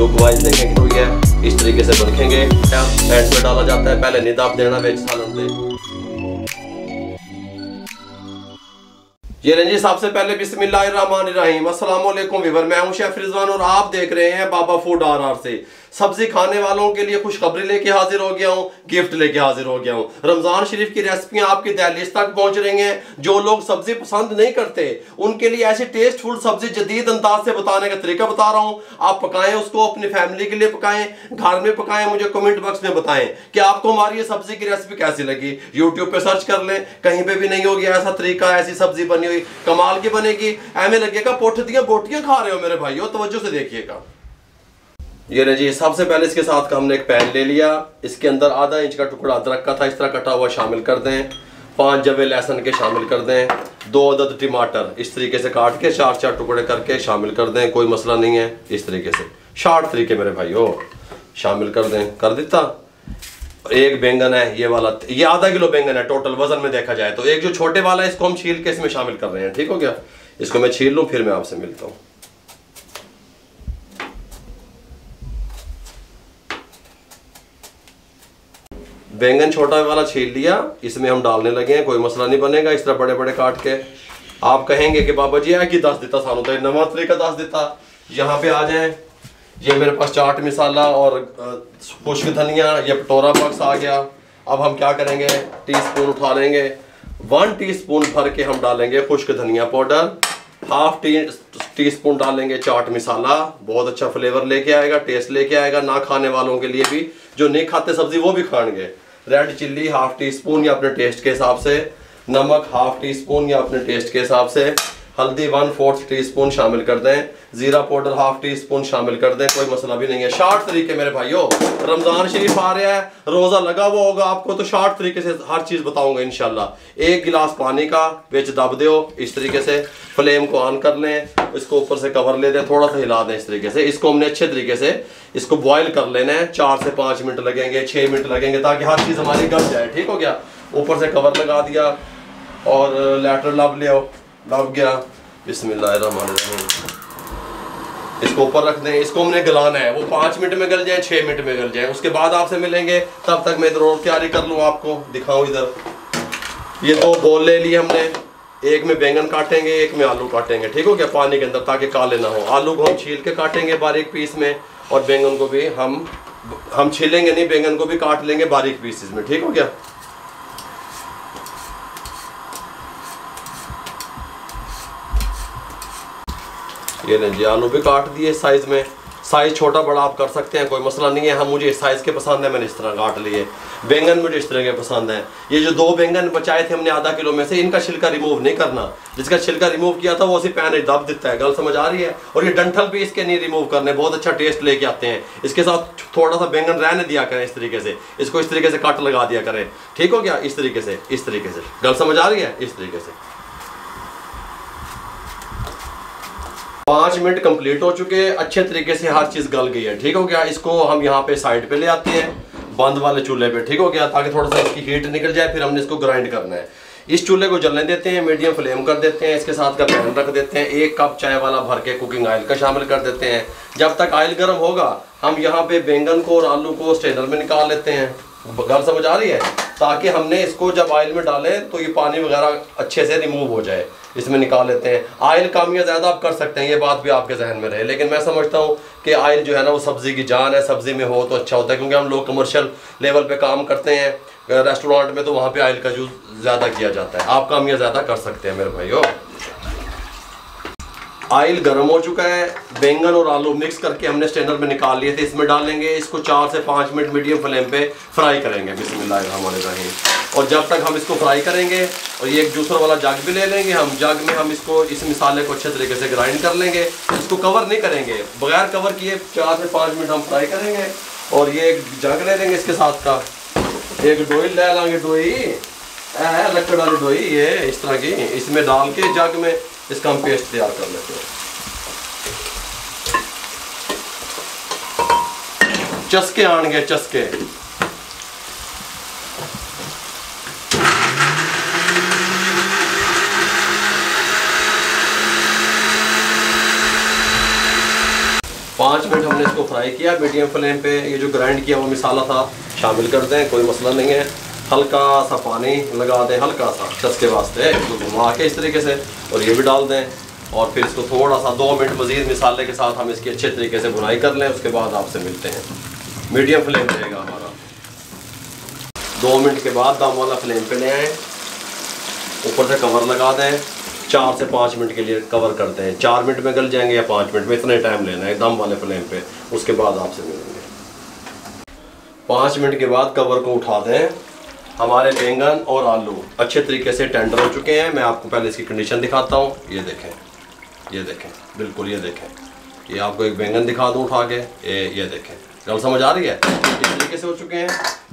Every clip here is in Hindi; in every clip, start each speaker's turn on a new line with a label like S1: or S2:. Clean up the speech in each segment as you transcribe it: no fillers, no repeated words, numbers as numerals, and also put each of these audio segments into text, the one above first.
S1: लुक वाइज देखेंगे तो ये इस तरीके से बनेंगे। एंड में डाला जाता है, पहले नहीं दाब देना वेज सालन पे। ये रंजी सबसे पहले बिस्मिल्लाहिर्रहमानिर्रहीम, अस्सलाम वालेकुम वीवर, मैं हूं शेफ रिजवान और आप देख रहे हैं बाबा फूड RR से। सब्जी खाने वालों के लिए खुशखबरी लेके हाजिर हो गया हूं, गिफ्ट लेके हाजिर हो गया हूं। रमजान शरीफ की रेसिपियां आपकी दहलीज तक पहुंच रही हैं। जो लोग सब्जी पसंद नहीं करते उनके लिए ऐसी टेस्टफुल सब्जी जदीद अंदाज से बताने का तरीका बता रहा हूं। आप पकाएं, उसको अपनी फैमिली के लिए पकाएं, घर में पकाएं। मुझे कमेंट बॉक्स में बताएं कि आपको हमारी ये सब्जी की रेसिपी कैसी लगी। यूट्यूब पे सर्च कर लें, कहीं पे भी नहीं होगी ऐसा तरीका, ऐसी सब्जी बनी हुई कमाल की बनेगी। ऐमें लगेगा पोठ दिया बोटियां खा रहे हो मेरे भाइयों, तवज्जो से देखिएगा। ये रही जी, सबसे पहले इसके साथ हमने एक पैन ले लिया, इसके अंदर आधा इंच का टुकड़ा अदरक का था इस तरह कटा हुआ शामिल कर दें। 5 जवे लहसुन के शामिल कर दें। 2 अदद टमाटर इस तरीके से काट के 4-4 टुकड़े करके शामिल कर दें, कोई मसला नहीं है। इस तरीके से शार्ट तरीके मेरे भाइयों शामिल कर दें। कर देता। एक बैंगन है ये वाला, ये आधा किलो बैंगन है टोटल वजन में देखा जाए तो। एक जो छोटे वाला है इसको हम छील के इसमें शामिल कर रहे हैं, ठीक हो गया। इसको मैं छील लूं फिर मैं आपसे मिलता हूं। बैंगन छोटा वाला छील लिया, इसमें हम डालने लगे हैं, कोई मसला नहीं बनेगा। इस तरह बड़े बड़े काट के। आप कहेंगे कि बाबा जी है कि 10 देता सानू तो नवा तरीका 10 देता। यहाँ पे आ जाए, ये मेरे पास चाट मसाला और खुश्क धनिया, ये कटोरा बॉक्स आ गया। अब हम क्या करेंगे, टीस्पून उठा लेंगे। 1 टीस्पून भर के हम डालेंगे खुश्क धनिया पाउडर। 1/2 टीस्पून डालेंगे चाट मसाला, बहुत अच्छा फ्लेवर लेके आएगा, टेस्ट लेके आएगा। ना खाने वालों के लिए भी, जो नहीं खाते सब्जी वो भी खाएंगे। रेड चिल्ली 1/2 टीस्पून या अपने टेस्ट के हिसाब से। नमक 1/2 टीस्पून या अपने टेस्ट के हिसाब से। हल्दी 1/4 टीस्पून शामिल कर दें। जीरा पाउडर 1/2 टीस्पून शामिल कर दें, कोई मसला भी नहीं है। शार्ट तरीके मेरे भाइयों, रमजान शरीफ आ रहा है, रोजा लगा हुआ होगा आपको, तो शार्ट तरीके से हर चीज बताऊंगा इंशाल्लाह। 1 गिलास पानी का बेच दब दो इस तरीके से। फ्लेम को ऑन कर लें, इसको ऊपर से कवर ले दें, थोड़ा सा हिला दें इस तरीके से। इसको हमने अच्छे तरीके से इसको बॉयल कर लेना है। 4 से 5 मिनट लगेंगे, 6 मिनट लगेंगे, ताकि हर चीज हमारी गल जाए, ठीक हो गया। ऊपर से कवर लगा दिया और लेटर लब गया। बिस्मिल्लाहिर्रहमानिर्रहीम, इसको ऊपर रख दें। इसको हमने गलाना है, वो 5 मिनट में गल जाए, 6 मिनट में गल जाए। उसके बाद आपसे मिलेंगे, तब तक मैं इधर और तैयारी कर लूँ, आपको दिखाऊं। इधर ये 2 बोल ले लिए हमने, एक में बैंगन काटेंगे, एक में आलू काटेंगे, ठीक हो गया, पानी के अंदर, ताकि काले ना हो। आलू को हम छील के काटेंगे बारीक पीस में, और बैंगन को भी हम छीलेंगे नहीं, बैंगन को भी काट लेंगे बारीक पीसेस में, ठीक हो गया। ये लीजिए, आलू भी काट दिए साइज में। साइज छोटा बड़ा आप कर सकते हैं, कोई मसला नहीं है। हम मुझे इस साइज के पसंद है, मैंने इस तरह काट लिए। बैंगन मुझे इस तरह के पसंद है। ये जो 2 बैंगन बचाए थे हमने आधा किलो में से, इनका छिलका रिमूव नहीं करना। जिसका छिलका रिमूव किया था वो उसी पैन में दब देता है, गल समझ आ रही है। और ये डंठल भी इसके नहीं रिमूव करने, बहुत अच्छा टेस्ट लेके आते हैं। इसके साथ थोड़ा सा बैंगन रहने दिया करें इस तरीके से, इसको इस तरीके से कट लगा दिया करें, ठीक हो गया। इस तरीके से गल समझ आ रही है, इस तरीके से। 5 मिनट कंप्लीट हो चुके, अच्छे तरीके से हर चीज गल गई है, ठीक हो गया। इसको हम यहाँ पे साइड पे ले आते हैं, बंद वाले चूल्हे पे, ठीक हो गया, ताकि थोड़ा सा इसकी हीट निकल जाए। फिर हमने इसको ग्राइंड करना है। इस चूल्हे को जलने देते हैं, मीडियम फ्लेम कर देते हैं। इसके साथ का पैन रख देते हैं, 1 कप चाय वाला भर के कुकिंग ऑयल का शामिल कर देते हैं। जब तक ऑयल गर्म होगा, हम यहाँ पे बैंगन को और आलू को स्ट्रेनर में निकाल लेते हैं। गल समझ आ रही है, ताकि हमने इसको जब ऑयल में डालें तो ये पानी वगैरह अच्छे से रिमूव हो जाए। इसमें निकाल लेते हैं। ऑयल कम या ज़्यादा आप कर सकते हैं, ये बात भी आपके जहन में रहे। लेकिन मैं समझता हूँ कि ऑयल जो है ना वो सब्ज़ी की जान है, सब्ज़ी में हो तो अच्छा होता है। क्योंकि हम लोग कमर्शियल लेवल पे काम करते हैं रेस्टोरेंट में, तो वहाँ पे ऑयल का यूज़ ज़्यादा किया जाता है। आप कम या ज़्यादा कर सकते हैं मेरे भाइयों। ऑयल गर्म हो चुका है, बैंगन और आलू मिक्स करके हमने स्ट्रेनर में निकाल लिए थे, इसमें डालेंगे। इसको 4 से 5 मिनट मीडियम फ्लेम पे फ्राई करेंगे, बिस्मिल्लाहिर्रहमानिर्रहीम। और जब तक हम इसको फ्राई करेंगे, और ये एक जूसर वाला जग भी ले लेंगे हम, जग में हम इसको इस मसाले को अच्छे तरीके से ग्राइंड कर लेंगे। इसको कवर नहीं करेंगे, बगैर कवर किए 4 से 5 मिनट हम फ्राई करेंगे। और ये एक जग ले लेंगे, इसके साथ का एक डोई ले लेंगे, डोई लकड़ वाली डोई, ये इस तरह की, इसमें डाल के जग में इसका हम पेस्ट तैयार कर लेते हैं। चस्के आएंगे, चस्के। 5 मिनट हमने इसको फ्राई किया मीडियम फ्लेम पे। ये जो ग्राइंड किया हुआ मसाला था शामिल कर दें, कोई मसला नहीं है। हल्का सा पानी लगा दें, हल्का सा चस्के वास्ते, इसको घुमा के इस तरीके से, और ये भी डाल दें। और फिर इसको थोड़ा सा 2 मिनट मज़ीद मसाले के साथ हम इसकी अच्छे तरीके से भुनाई कर लें। उसके बाद आपसे मिलते हैं। मीडियम फ्लेम रहेगा हमारा। 2 मिनट के बाद दम वाला फ्लेम पे ले आएँ, ऊपर से कवर लगा दें। 4 से 5 मिनट के लिए कवर करते हैं। 4 मिनट में गल जाएंगे या 5 मिनट में, इतने टाइम लेना है दम वाले फ्लेम पे। उसके बाद आपसे मिलेंगे। 5 मिनट के बाद कवर को उठा दें। हमारे बैंगन और आलू अच्छे तरीके से टेंडर हो चुके हैं। मैं आपको पहले इसकी कंडीशन दिखाता हूँ। ये देखें, ये देखें, बिल्कुल ये देखें। ये आपको एक बैंगन दिखा दूँ उठा के, ये देखें, गल समझ आ रही है। इस तरीके से हो चुके हैं।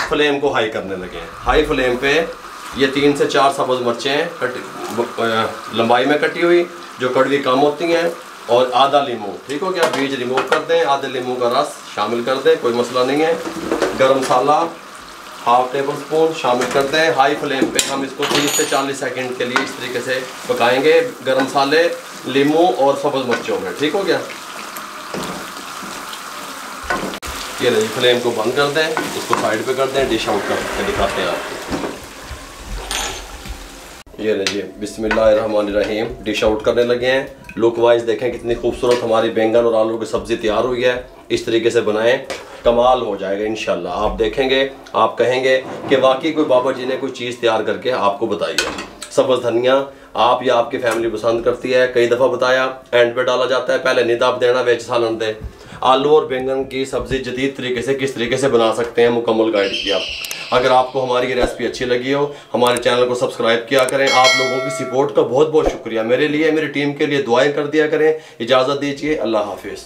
S1: फ्लेम को हाई करने लगे हैं। हाई फ्लेम पे ये 3 से 4 सब्ज़ मिर्चें कटी लंबाई में कटी हुई, जो कड़वी कम होती हैं, और आधा लीमू, ठीक हो गया, बीज रिमूव कर दें। आधे लीमू का रस शामिल कर दें, कोई मसला नहीं है। गरम मसाला 1/2 टेबल स्पून शामिल कर दें। हाई फ्लेम पे हम इसको 30 से 40 सेकंड के लिए इस तरीके से पकाएंगे, गरम मसाले, लीमू और सब्ज़ मिर्चों में, ठीक हो गया। ये नहीं, फ्लेम को बंद कर दें, इसको साइड पे कर दें, डिश आउट करके दिखाते हैं आपको। ये लीजिए, बिस्मिल्लाहिर्रहमानिर्रहीम, डिश आउट करने लगे हैं। लुक वाइज देखें कितनी खूबसूरत हमारी बैंगन और आलू की सब्ज़ी तैयार हुई है। इस तरीके से बनाएं, कमाल हो जाएगा इंशाल्लाह। आप देखेंगे, आप कहेंगे कि वाकई कोई बाबा जी ने कोई चीज़ तैयार करके आपको बताई है। सब्ज़ धनिया आप या आपकी फैमिली पसंद करती है, कई दफ़ा बताया, एंड पे डाला जाता है, पहले नहीं दाब देना, वेज सालन दे। आलू और बैंगन की सब्ज़ी जदीद तरीके से किस तरीके से बना सकते हैं, मुकम्मल गाइड किया। अगर आपको हमारी ये रेसिपी अच्छी लगी हो, हमारे चैनल को सब्सक्राइब किया करें। आप लोगों की सपोर्ट का बहुत बहुत शुक्रिया। मेरे लिए, मेरी टीम के लिए दुआएं कर दिया करें। इजाज़त दीजिए, अल्लाह हाफिज़।